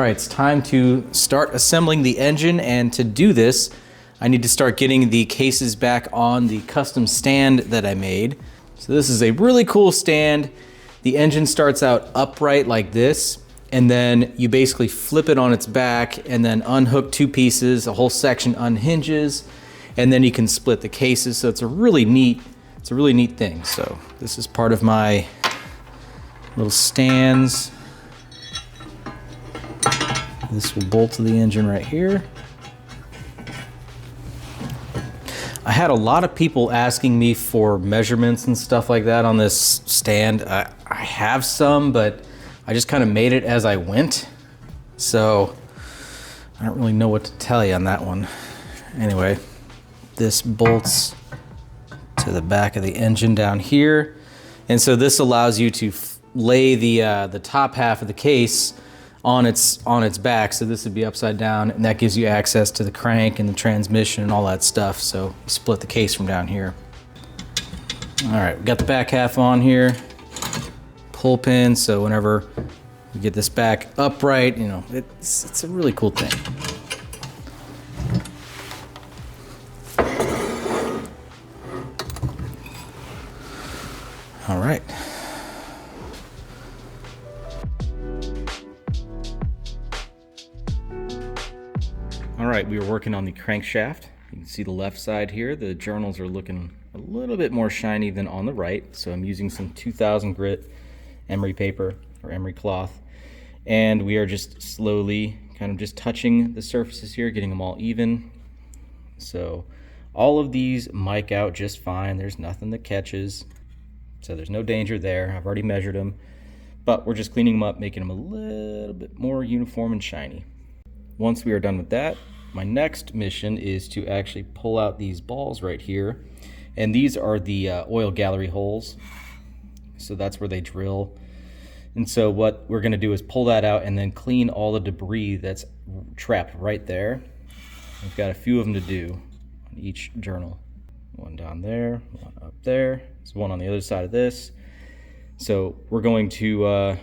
All right, it's time to start assembling the engine, and to do this, I need to start getting the cases back on the custom stand that I made. So this is a really cool stand. The engine starts out upright like this, and then you basically flip it on its back and then unhook two pieces, a whole section unhinges, and then you can split the cases. So it's a really neat thing. So this is part of my little stands. This will bolt to the engine right here. I had a lot of people asking me for measurements and stuff like that on this stand. I have some, but I just kind of made it as I went. So I don't really know what to tell you on that one. Anyway, this bolts to the back of the engine down here. And so this allows you to lay the top half of the case on its back. So this would be upside down, and that gives you access to the crank and the transmission and all that stuff. So you split the case from down here. All right, we got the back half on here. Pull pin, so whenever you get this back upright, you know, it's a really cool thing. All right. All right, we were working on the crankshaft. You can see the left side here. The journals are looking a little bit more shiny than on the right. So I'm using some 2000 grit emery paper or emery cloth. And we are just slowly kind of just touching the surfaces here, getting them all even. So all of these mic out just fine. There's nothing that catches. So there's no danger there. I've already measured them. But we're just cleaning them up, making them a little bit more uniform and shiny. Once we are done with that, my next mission is to actually pull out these balls right here. And these are the oil gallery holes. So that's where they drill. And so what we're gonna do is pull that out and then clean all the debris that's trapped right there. We've got a few of them to do on each journal. One down there, one up there. There's one on the other side of this. So we're going to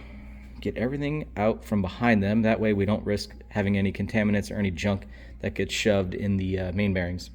get everything out from behind them. That way we don't risk having any contaminants or any junk that gets shoved in the main bearings.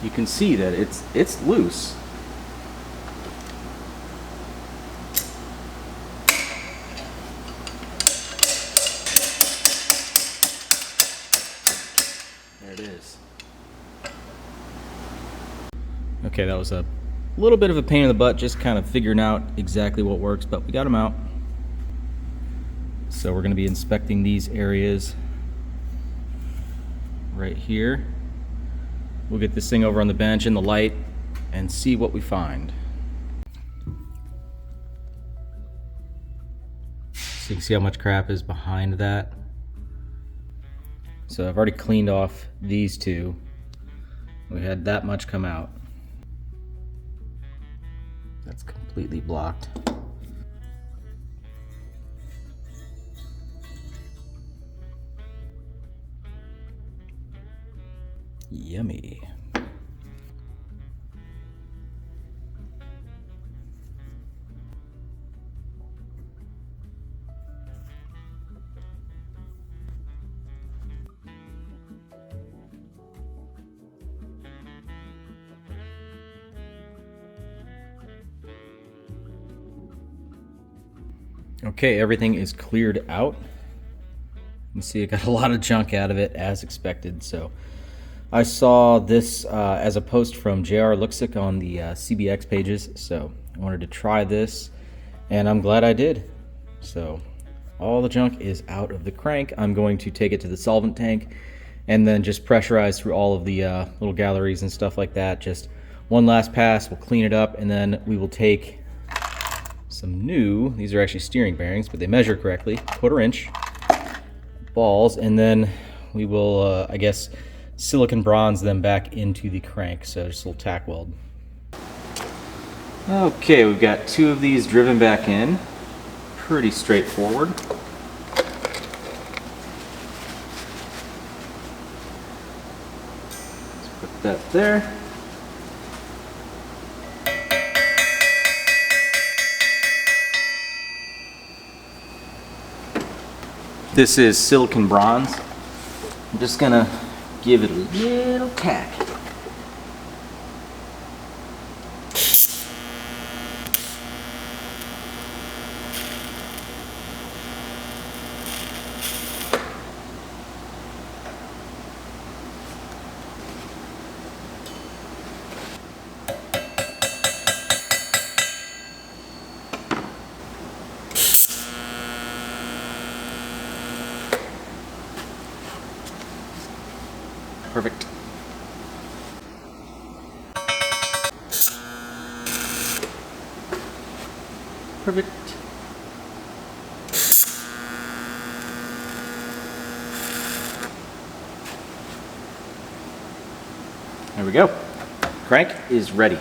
You can see that it's loose. There it is. Okay, that was a little bit of a pain in the butt, just kind of figuring out exactly what works, but we got them out. So we're going to be inspecting these areas right here. We'll get this thing over on the bench in the light and see what we find. So you can see how much crap is behind that. So I've already cleaned off these two. We had that much come out. That's completely blocked. Yummy. Okay, everything is cleared out. You see I got a lot of junk out of it as expected. So I saw this as a post from JR Luxick on the CBX pages, so I wanted to try this, and I'm glad I did. So all the junk is out of the crank. I'm going to take it to the solvent tank and then just pressurize through all of the little galleries and stuff like that. Just one last pass, we'll clean it up, and then we will take some new, these are actually steering bearings, but they measure correctly, 1/4 inch balls, and then we will, I guess, silicon bronze them back into the crank. So just a little tack weld. Okay, we've got 2 of these driven back in. Pretty straightforward. Let's put that there. This is silicon bronze. I'm just gonna give it a little tack. Perfect. Perfect. There we go. Crank is ready.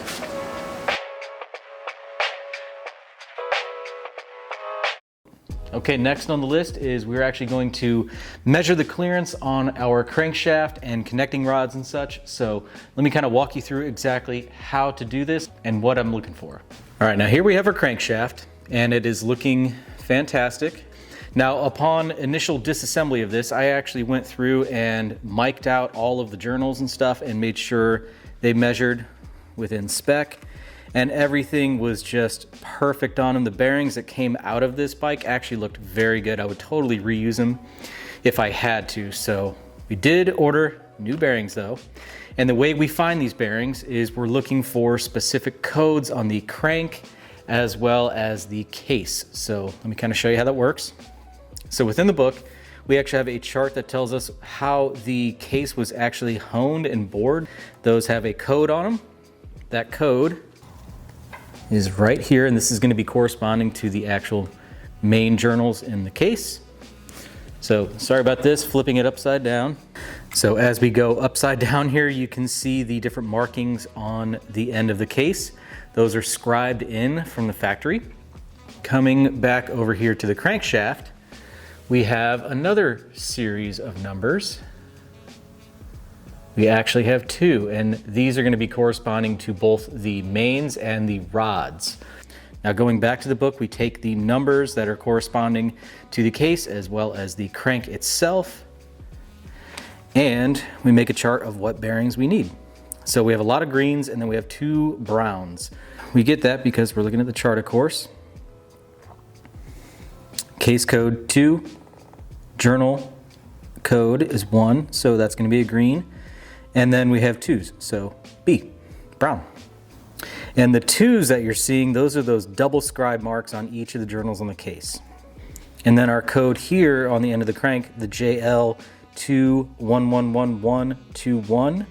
Okay, next on the list is we're actually going to measure the clearance on our crankshaft and connecting rods and such. So let me kind of walk you through exactly how to do this and what I'm looking for. All right, now here we have our crankshaft and it is looking fantastic. Now, upon initial disassembly of this, I actually went through and mic'd out all of the journals and stuff and made sure they measured within spec. And everything was just perfect on them. The bearings that came out of this bike actually looked very good. I would totally reuse them if I had to. So we did order new bearings though. And the way we find these bearings is we're looking for specific codes on the crank as well as the case. So let me kind of show you how that works. So within the book, we actually have a chart that tells us how the case was actually honed and bored. Those have a code on them. That code is right here, and this is going to be corresponding to the actual main journals in the case. So sorry about this, flipping it upside down. So as we go upside down here, you can see the different markings on the end of the case. Those are scribed in from the factory. Coming back over here to the crankshaft, we have another series of numbers. We actually have 2, and these are going to be corresponding to both the mains and the rods. Now going back to the book, we take the numbers that are corresponding to the case as well as the crank itself, and we make a chart of what bearings we need. So we have a lot of greens and then we have 2 browns. We get that because we're looking at the chart, of course. Case code 2, journal code is 1, so that's going to be a green. And then we have 2s, so B, brown. And the 2s that you're seeing, those are those double scribe marks on each of the journals on the case. And then our code here on the end of the crank, the JL2111121,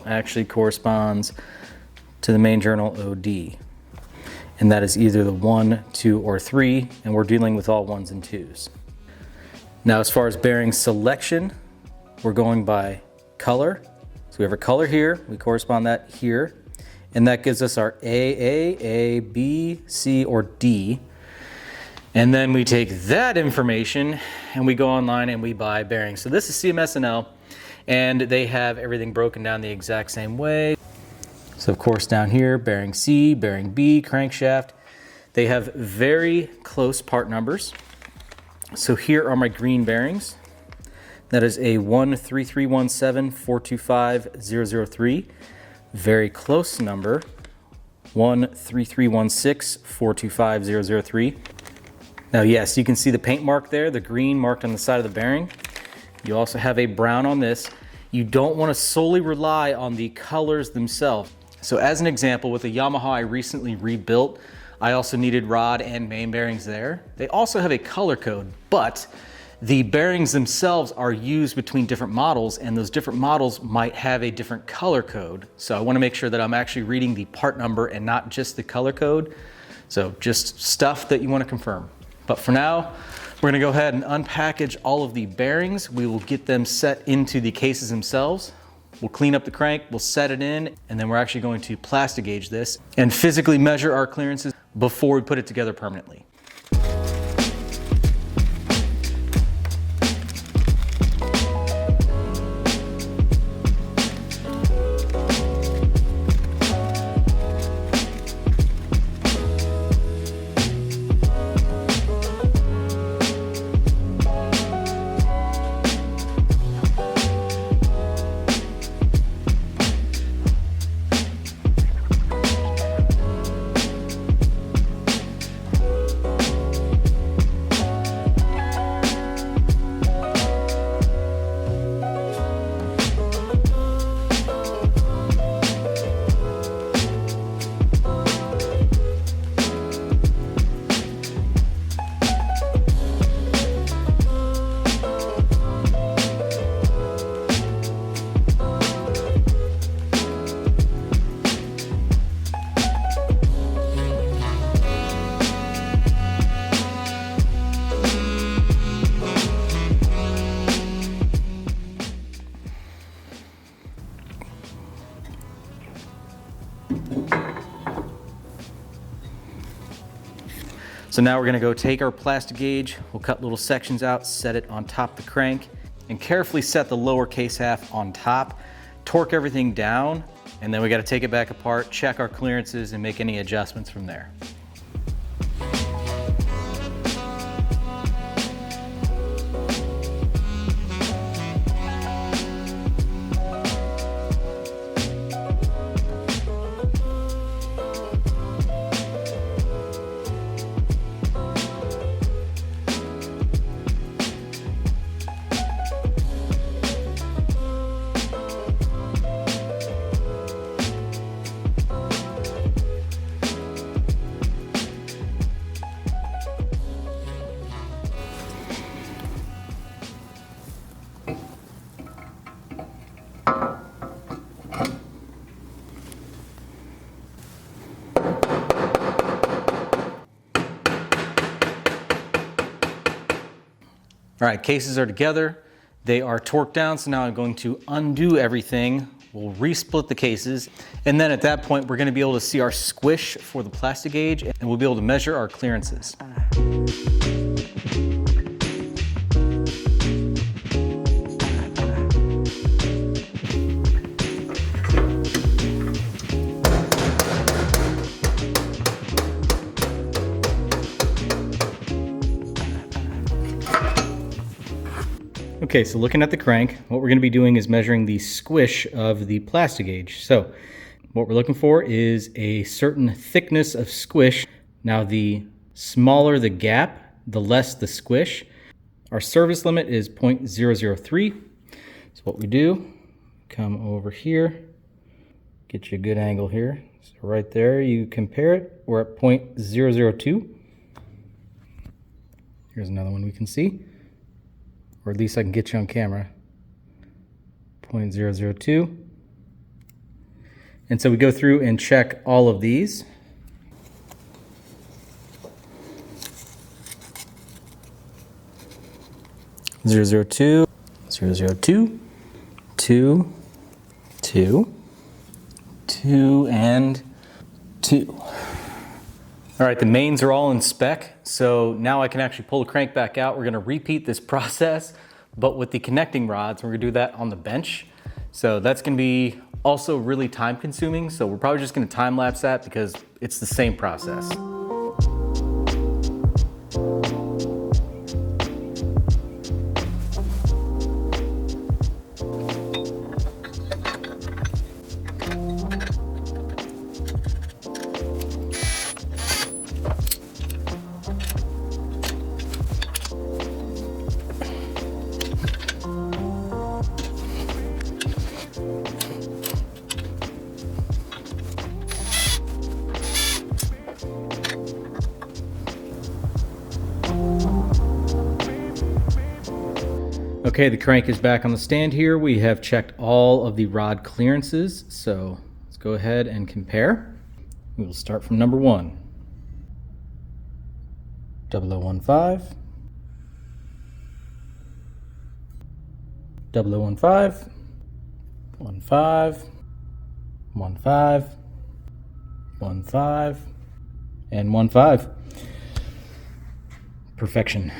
actually corresponds to the main journal OD. And that is either the 1, 2, or 3, and we're dealing with all 1s and 2s. Now as far as bearing selection, we're going by color. So we have our color here, we correspond that here, and that gives us our A, B, C, or D. And then we take that information and we go online and we buy bearings. So this is CMS&L, and they have everything broken down the exact same way. So of course down here, bearing C, bearing B, crankshaft, they have very close part numbers. So here are my green bearings. That is a 13317425003. Very close number, 13316425003. Now yes, you can see the paint mark there, the green marked on the side of the bearing. You also have a brown on this. You don't want to solely rely on the colors themselves. So as an example, with a Yamaha I recently rebuilt, I also needed rod and main bearings there. They also have a color code, but the bearings themselves are used between different models, and those different models might have a different color code. So I want to make sure that I'm actually reading the part number and not just the color code. So just stuff that you want to confirm. But for now, we're going to go ahead and unpackage all of the bearings. We will get them set into the cases themselves. We'll clean up the crank, we'll set it in, and then we're actually going to plastic gauge this and physically measure our clearances before we put it together permanently. So now we're gonna go take our plastic gauge, we'll cut little sections out, set it on top of the crank, and carefully set the lower case half on top, torque everything down, and then we gotta take it back apart, check our clearances, and make any adjustments from there. All right, cases are together. They are torqued down, so now I'm going to undo everything. We'll resplit the cases, and then at that point, we're gonna be able to see our squish for the plastic gauge, and we'll be able to measure our clearances. Okay, so looking at the crank, what we're going to be doing is measuring the squish of the plastic gauge. So what we're looking for is a certain thickness of squish. Now the smaller the gap, the less the squish. Our service limit is 0.003. So what we do, come over here, get you a good angle here. So right there, you compare it. We're at 0.002. Here's another one we can see. Or at least I can get you on camera, 0.002. And so we go through and check all of these. Zero, 002, 002, 2, 2, 2, and 2. All right, the mains are all in spec, so now I can actually pull the crank back out. We're gonna repeat this process, but with the connecting rods. We're gonna do that on the bench. So that's gonna be also really time consuming, so we're probably just gonna time lapse that because it's the same process. Okay, the crank is back on the stand here. We have checked all of the rod clearances, so let's go ahead and compare. We will start from number 1. 0015, 0015, 15, 15, 15, and 15. Perfection.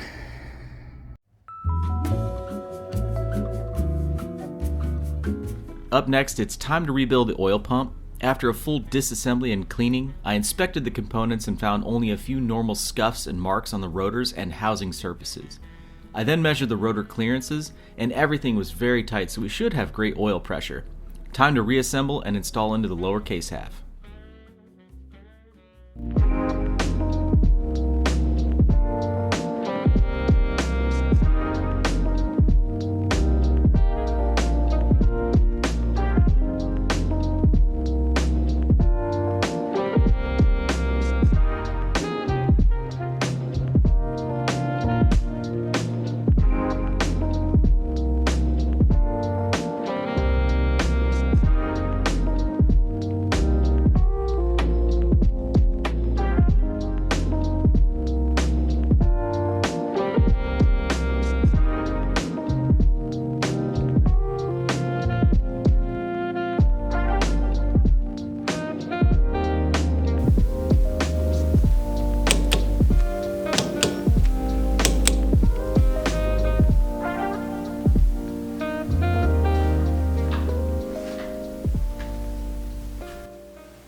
Up next, it's time to rebuild the oil pump. After a full disassembly and cleaning, I inspected the components and found only a few normal scuffs and marks on the rotors and housing surfaces. I then measured the rotor clearances, and everything was very tight, so we should have great oil pressure. Time to reassemble and install into the lower case half.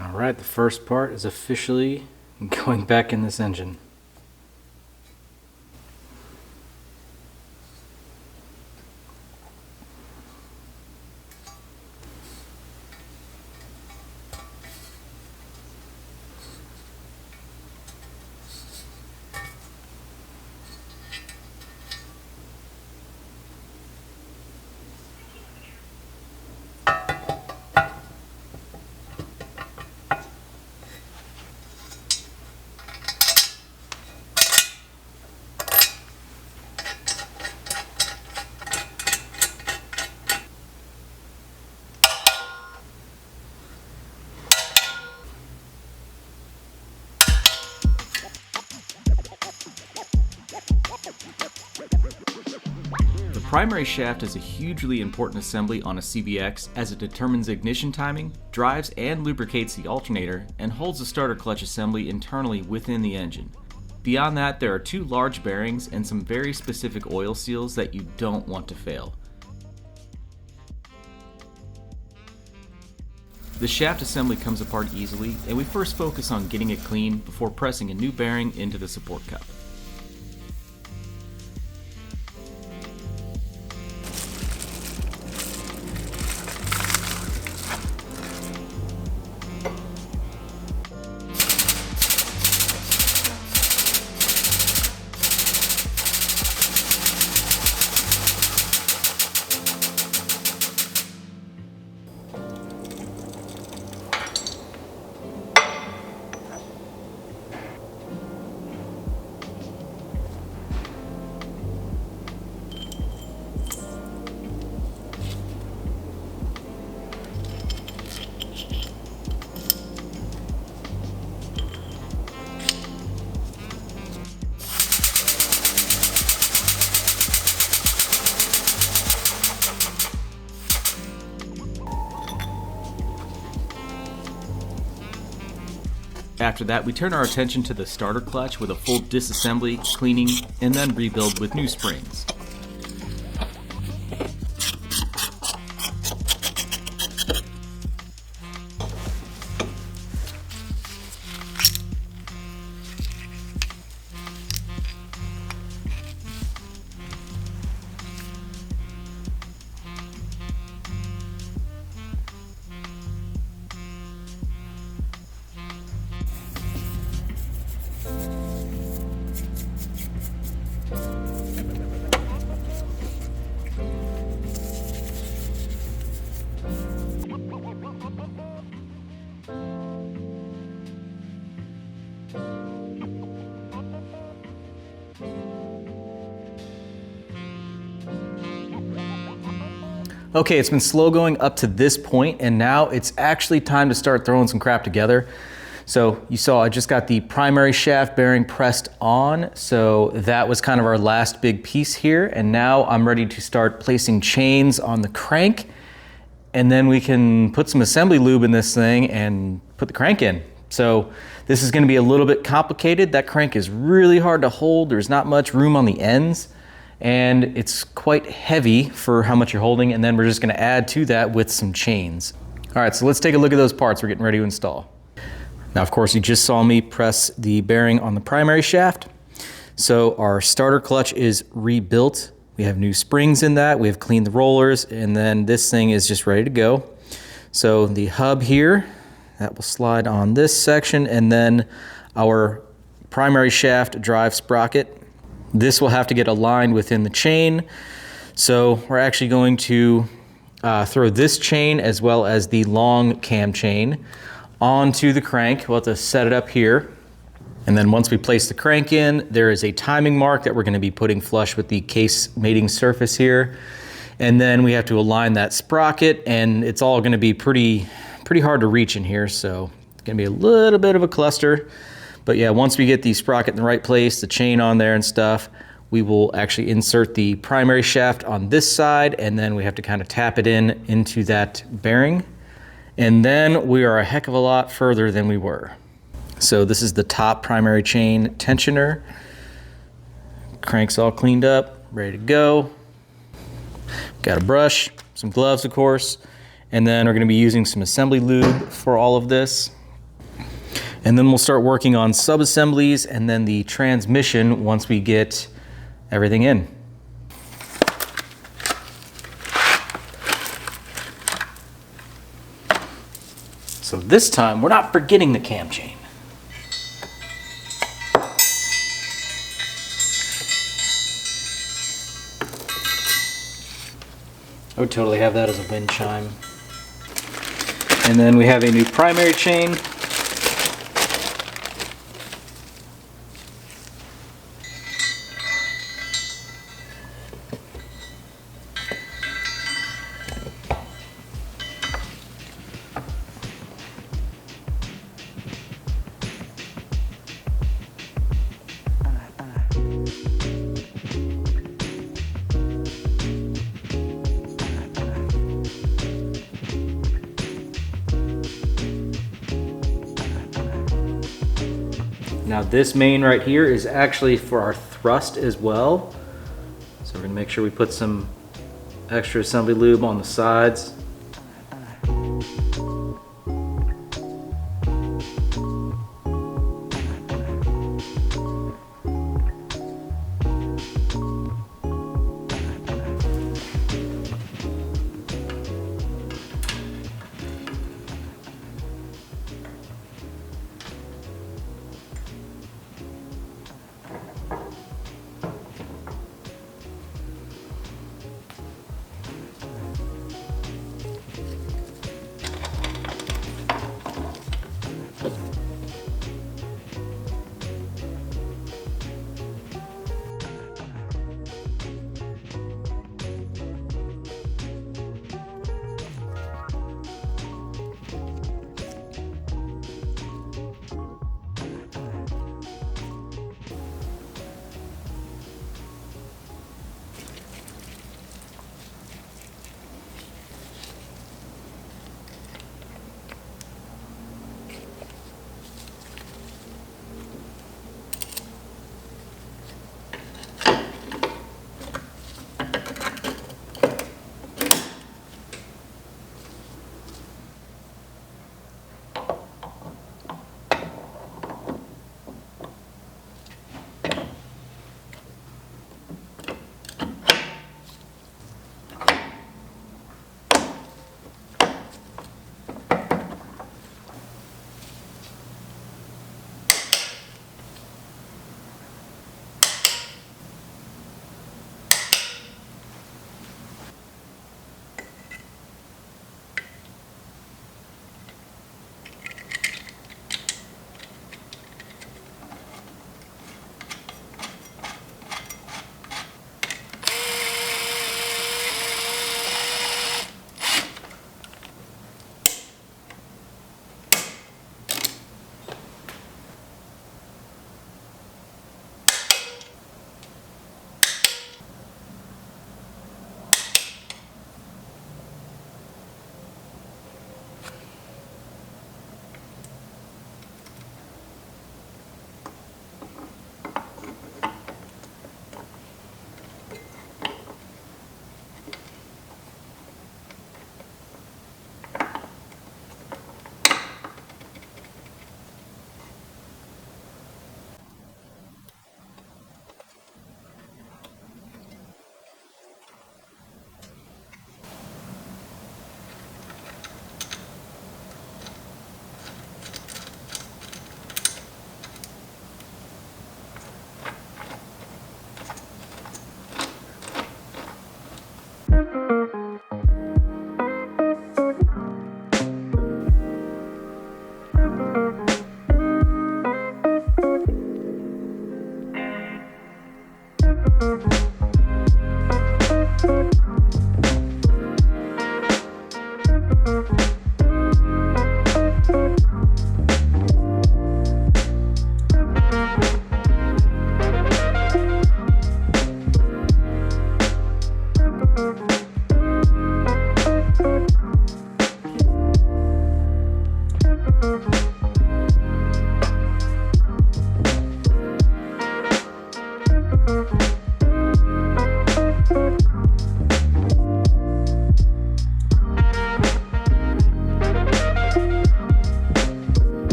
Alright, the first part is officially going back in this engine. The primary shaft is a hugely important assembly on a CBX as it determines ignition timing, drives and lubricates the alternator, and holds the starter clutch assembly internally within the engine. Beyond that, there are 2 large bearings and some very specific oil seals that you don't want to fail. The shaft assembly comes apart easily, and we first focus on getting it clean before pressing a new bearing into the support cup. After that, we turn our attention to the starter clutch with a full disassembly, cleaning, and then rebuild with new springs. Okay, it's been slow going up to this point, and now it's actually time to start throwing some crap together. So you saw I just got the primary shaft bearing pressed on, so that was kind of our last big piece here, and now I'm ready to start placing chains on the crank, and then we can put some assembly lube in this thing and put the crank in. So this is going to be a little bit complicated. That crank is really hard to hold. There's not much room on the ends, and it's quite heavy for how much you're holding, and then we're just going to add to that with some chains. All right, so let's take a look at those parts we're getting ready to install. Now, of course, you just saw me press the bearing on the primary shaft. So our starter clutch is rebuilt. We have new springs in that. We have cleaned the rollers, and then this thing is just ready to go. So the hub here, that will slide on this section, and then our primary shaft drive sprocket. This will have to get aligned within the chain. So we're actually going to throw this chain as well as the long cam chain onto the crank. We'll have to set it up here. And then once we place the crank in, there is a timing mark that we're going to be putting flush with the case mating surface here. And then we have to align that sprocket, and it's all going to be pretty hard to reach in here. So it's going to be a little bit of a cluster. But yeah, once we get the sprocket in the right place, the chain on there and stuff, we will actually insert the primary shaft on this side, and then we have to kind of tap it into that bearing. And then we are a heck of a lot further than we were. So this is the top primary chain tensioner. Crank's all cleaned up, ready to go. Got a brush, some gloves, of course, and then we're going to be using some assembly lube for all of this. And then we'll start working on sub-assemblies and then the transmission once we get everything in. So this time, we're not forgetting the cam chain. I would totally have that as a wind chime. And then we have a new primary chain. Now this main right here is actually for our thrust as well. So we're gonna make sure we put some extra assembly lube on the sides.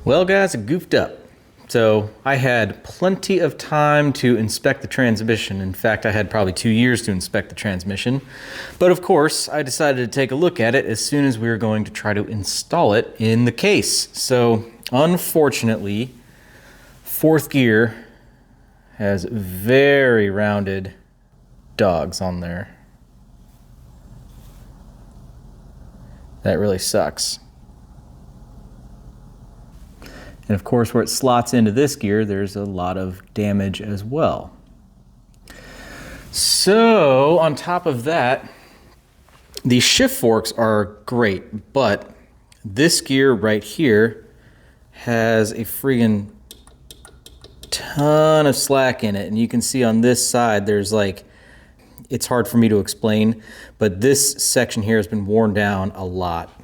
Well guys, it goofed up. So I had plenty of time to inspect the transmission. In fact, I had probably 2 years to inspect the transmission. But of course, I decided to take a look at it as soon as we were going to try to install it in the case. So unfortunately, fourth gear has very rounded dogs on there. That really sucks. And of course, where it slots into this gear, there's a lot of damage as well. So on top of that, the shift forks are great, but this gear right here has a friggin' ton of slack in it. And you can see on this side, there's like, it's hard for me to explain, but this section here has been worn down a lot.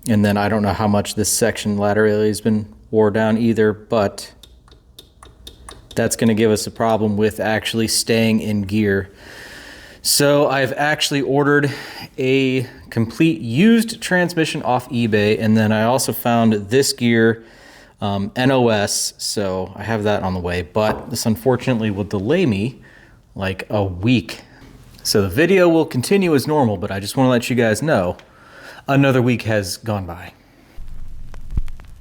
And then I don't know how much this section laterally has been worn down either, but that's going to give us a problem with actually staying in gear. So I've actually ordered a complete used transmission off eBay, and then I also found this gear NOS, so I have that on the way, but this unfortunately will delay me like a week. So the video will continue as normal, but I just want to let you guys know another week has gone by.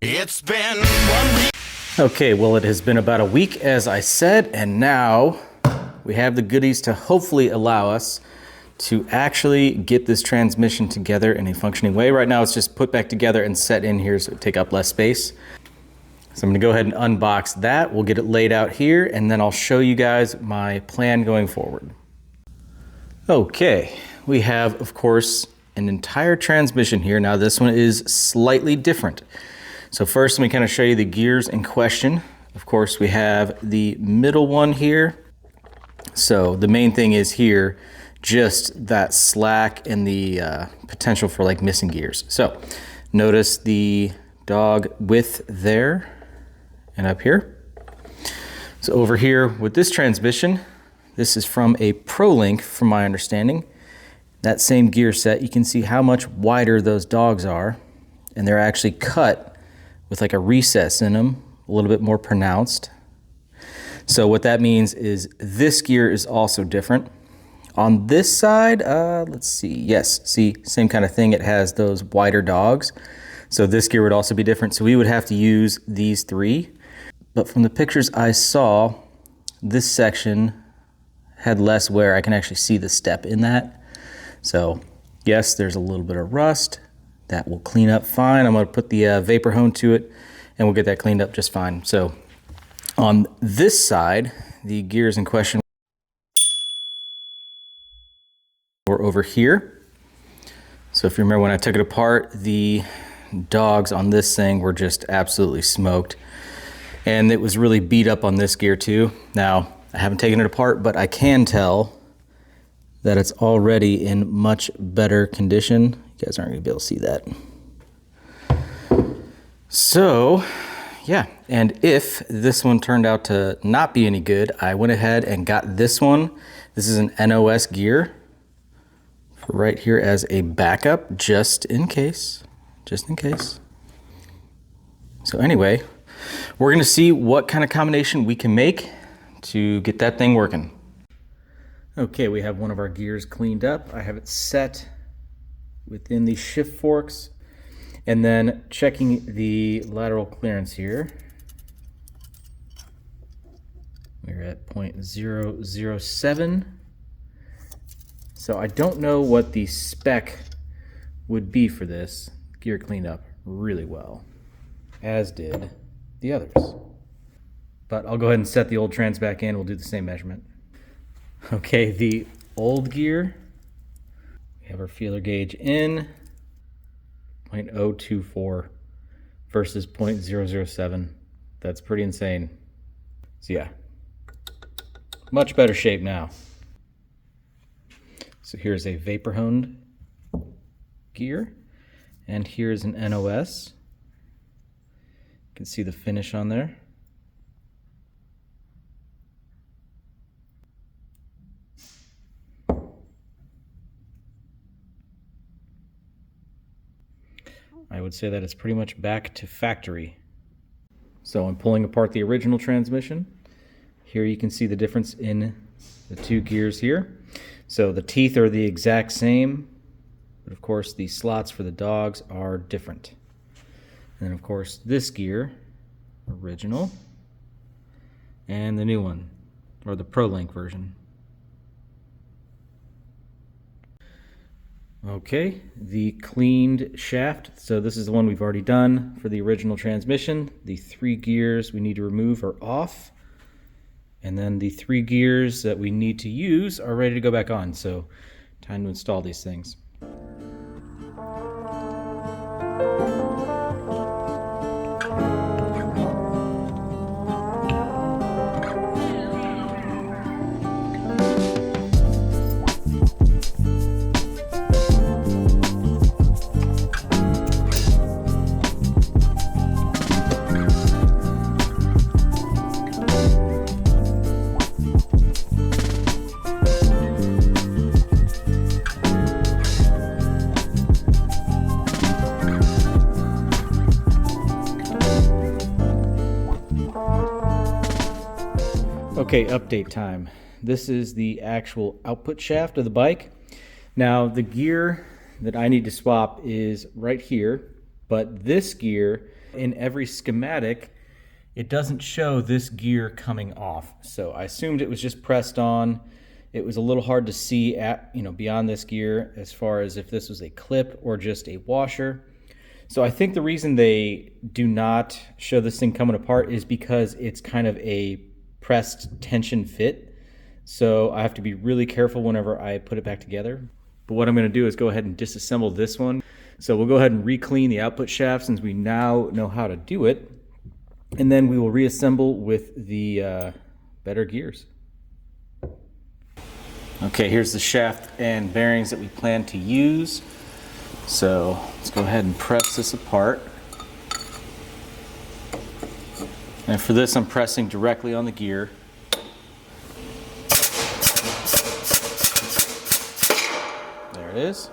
It's been 1 week. Okay, well, it has been about a week, as I said, and now we have the goodies to hopefully allow us to actually get this transmission together in a functioning way. Right now, it's just put back together and set in here so it take up less space. So I'm gonna go ahead and unbox that. We'll get it laid out here, and then I'll show you guys my plan going forward. Okay, we have, of course, an entire transmission here. Now, this one is slightly different. So first, let me kind of show you the gears in question. Of course, we have the middle one here. So the main thing is here, just that slack and the potential for like missing gears. So notice the dog width there and up here. So over here with this transmission, this is from a ProLink from my understanding. That same gear set, you can see how much wider those dogs are, and they're actually cut with like a recess in them, a little bit more pronounced. So what that means is this gear is also different. On this side, let's see, yes, see, same kind of thing. It has those wider dogs. So this gear would also be different. So we would have to use these three. But from the pictures I saw, this section had less wear. I can actually see the step in that. So yes, there's a little bit of rust. That will clean up fine. I'm gonna put the vapor hone to it and we'll get that cleaned up just fine. So on this side, the gears in question were over here. So if you remember when I took it apart, the dogs on this thing were just absolutely smoked. And it was really beat up on this gear too. Now, I haven't taken it apart, but I can tell that it's already in much better condition. You guys aren't gonna be able to see that. So, yeah, and if this one turned out to not be any good, I went ahead and got this one. This is an NOS gear for right here as a backup, just in case, just in case. So anyway, we're gonna see what kind of combination we can make to get that thing working. Okay, we have one of our gears cleaned up. I have it set within the shift forks, and then checking the lateral clearance here. We're at 0.007. So I don't know what the spec would be for this. Gear cleaned up really well, as did the others. But I'll go ahead and set the old trans back in. We'll do the same measurement. Okay, the old gear, we have our feeler gauge in 0.024 versus 0.007. That's pretty insane. So yeah, much better shape now. So here's a vapor honed gear, and here's an NOS. You can see the finish on there. I would say that it's pretty much back to factory So I'm pulling apart the original transmission. Here you can see the difference in the two gears here. So the teeth are the exact same, but of course the slots for the dogs are different. And of course this gear, original, and the new one, or the ProLink version. Okay, the cleaned shaft. So this is the one we've already done for the original transmission. The 3 gears we need to remove are off. And then the 3 gears that we need to use are ready to go back on. So time to install these things. Okay, update time. This is the actual output shaft of the bike. Now, the gear that I need to swap is right here, but this gear, in every schematic, it doesn't show this gear coming off. So I assumed it was just pressed on. It was a little hard to see at, beyond this gear as far as if this was a clip or just a washer. So I think the reason they do not show this thing coming apart is because it's kind of a pressed tension fit. So I have to be really careful whenever I put it back together. But what I'm going to do is go ahead and disassemble this one. So we'll go ahead and re-clean the output shaft since we now know how to do it. And then we will reassemble with the better gears. Okay, here's the shaft and bearings that we plan to use. So let's go ahead and press this apart. And for this, I'm pressing directly on the gear. There it is.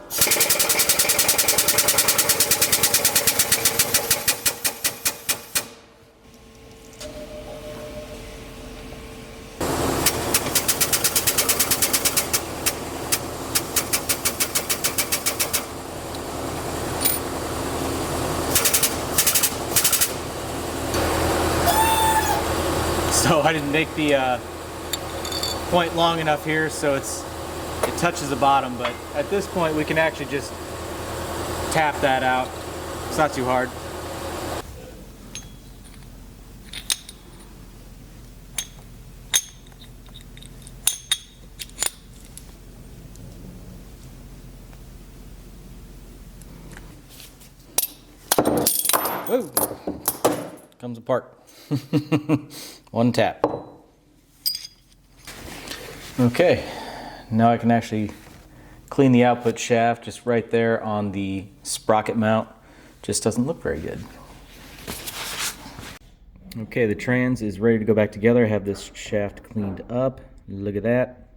So I didn't make the point long enough here, so it touches the bottom, but at this point we can actually just tap that out. It's not too hard. Whoa! Comes apart. One tap. Okay, now I can actually clean the output shaft just right there on the sprocket mount. Just doesn't look very good. Okay, the trans is ready to go back together. I have this shaft cleaned up. Look at that.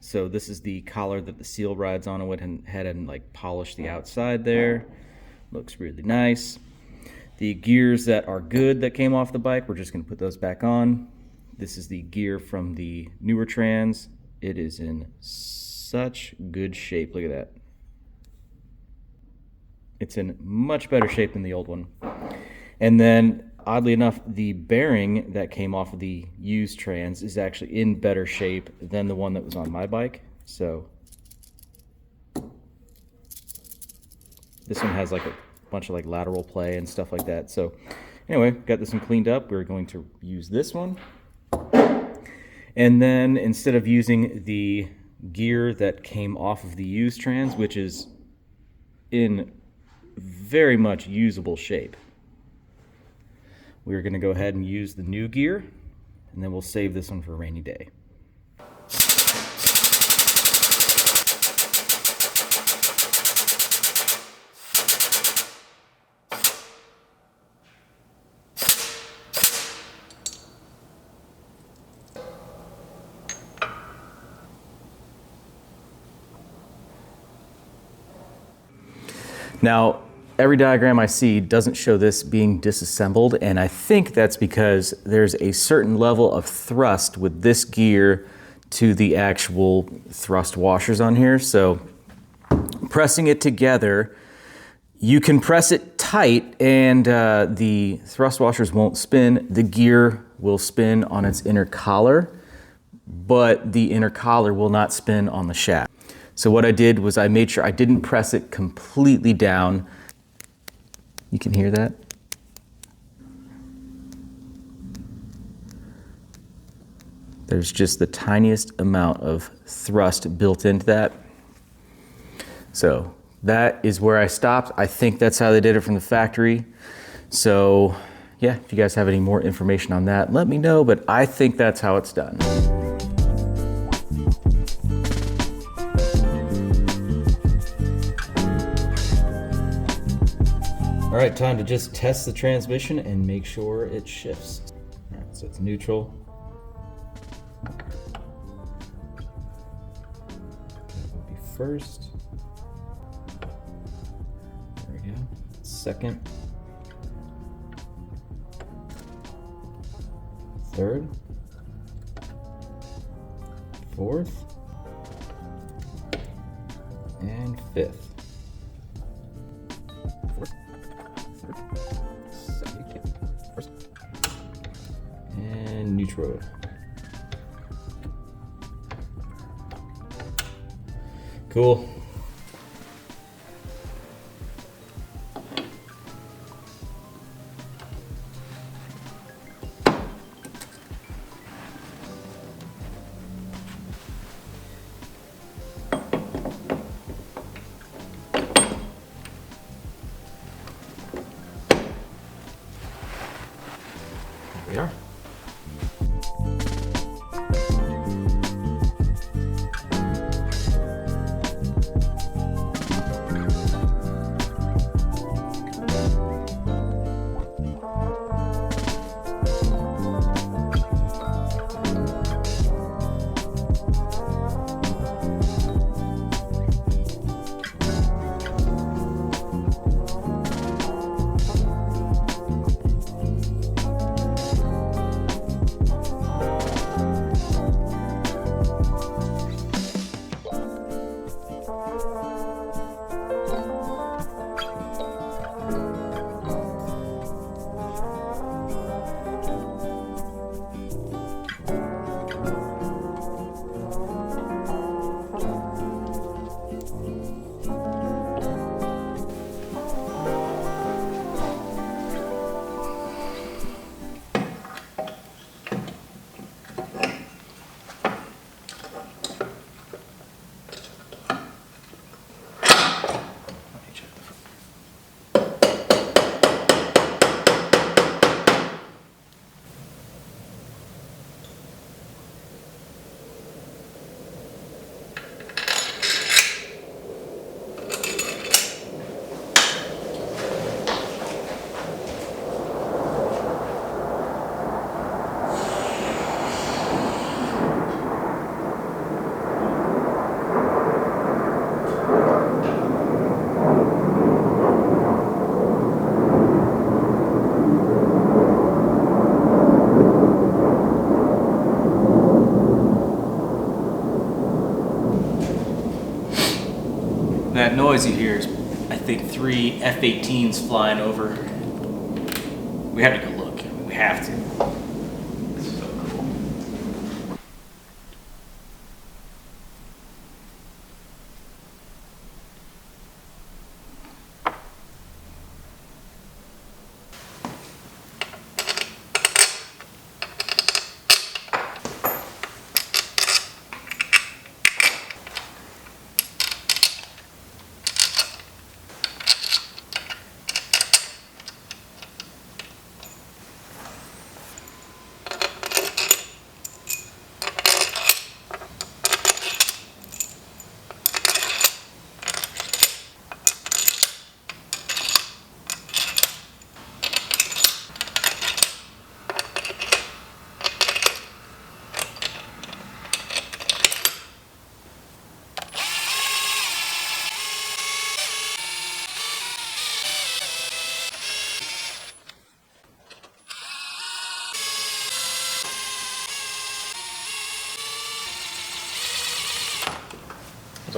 So this is the collar that the seal rides on. I went ahead and polished the outside there. Looks really nice. The gears that are good that came off the bike, we're just going to put those back on. This is the gear from the newer trans. It is in such good shape. Look at that. It's in much better shape than the old one. And then, oddly enough, the bearing that came off of the used trans is actually in better shape than the one that was on my bike. So this one has a bunch of lateral play and stuff like that. So anyway, got this one cleaned up. We're going to use this one. And then instead of using the gear that came off of the used trans, which is in very much usable shape, we're going to go ahead and use the new gear, and then we'll save this one for a rainy day. Now, every diagram I see doesn't show this being disassembled, and I think that's because there's a certain level of thrust with this gear to the actual thrust washers on here. So pressing it together, you can press it tight and the thrust washers won't spin. The gear will spin on its inner collar, but the inner collar will not spin on the shaft. So what I did was I made sure I didn't press it completely down. You can hear that? There's just the tiniest amount of thrust built into that. So that is where I stopped. I think that's how they did it from the factory. So yeah, if you guys have any more information on that, let me know, but I think that's how it's done. All right, time to just test the transmission and make sure it shifts. All right, so it's neutral. That will be first. There we go. Second. Third. Fourth. And fifth. And neutral. Cool. Here we are. That noise you hear is, I think, 3 F-18s flying over. We have to go look. We have to. This is so cool.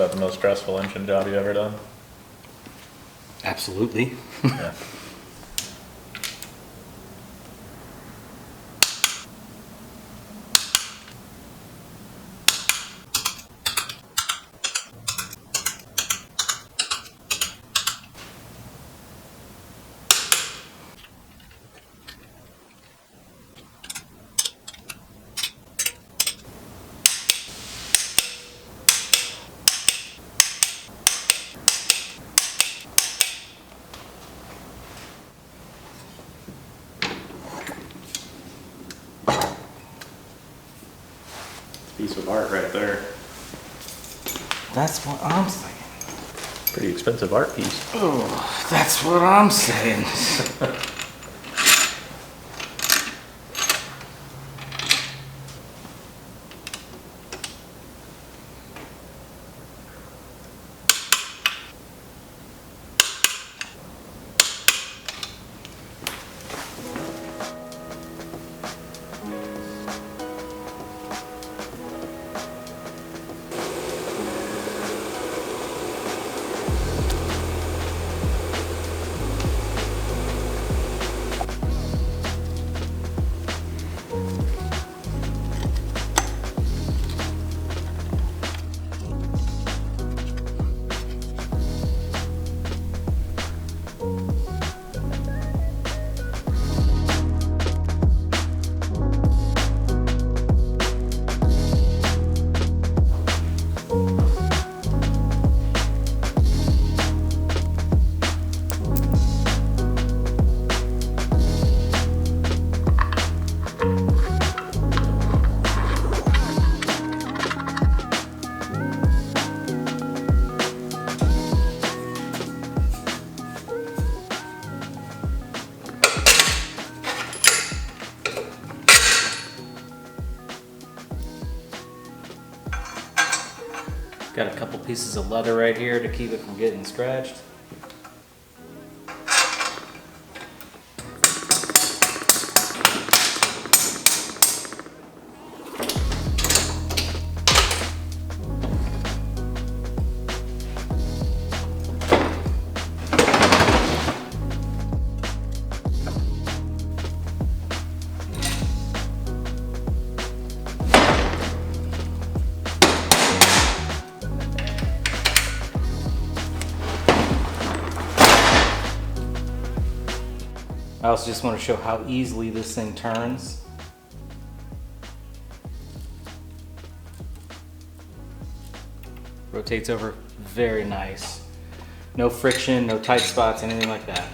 about the most stressful engine job you ever done? Absolutely. Yeah. Piece of art right there. That's what I'm saying. Pretty expensive art piece. Oh, that's what I'm saying. Got a couple pieces of leather right here to keep it from getting scratched. I also just want to show how easily this thing turns. Rotates over very nice. No friction, no tight spots, anything like that.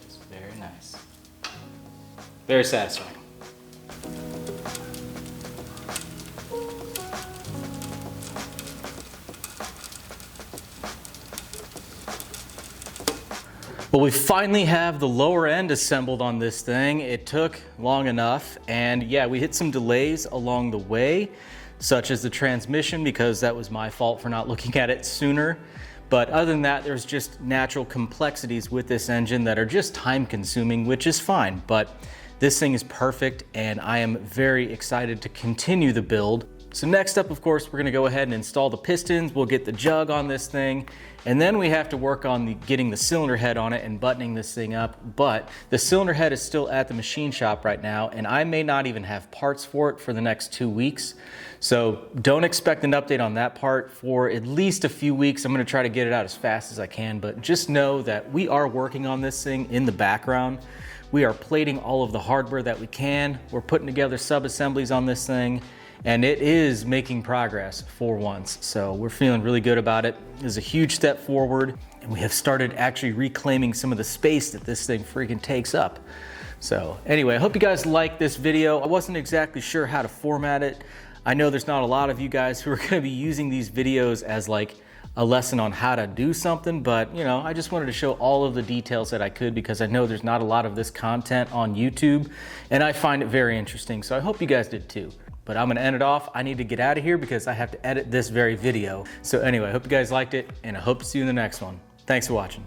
Just very nice. Very satisfying. Well, we finally have the lower end assembled on this thing. It took long enough, and yeah, we hit some delays along the way, such as the transmission, because that was my fault for not looking at it sooner. But other than that, there's just natural complexities with this engine that are just time consuming, which is fine. But this thing is perfect, and I am very excited to continue the build. So next up, of course, we're gonna go ahead and install the pistons. We'll get the jug on this thing, and then we have to work on getting the cylinder head on it and buttoning this thing up. But the cylinder head is still at the machine shop right now, and I may not even have parts for it for the next 2 weeks. So don't expect an update on that part for at least a few weeks. I'm gonna try to get it out as fast as I can, but just know that we are working on this thing in the background. We are plating all of the hardware that we can. We're putting together sub-assemblies on this thing, and it is making progress for once. So we're feeling really good about it. It is a huge step forward, and we have started actually reclaiming some of the space that this thing freaking takes up. So anyway, I hope you guys like this video. I wasn't exactly sure how to format it. I know there's not a lot of you guys who are gonna be using these videos as like a lesson on how to do something, but you know, I just wanted to show all of the details that I could, because I know there's not a lot of this content on YouTube, and I find it very interesting. So I hope you guys did too. But I'm gonna end it off. I need to get out of here because I have to edit this very video. So anyway, I hope you guys liked it, and I hope to see you in the next one. Thanks for watching.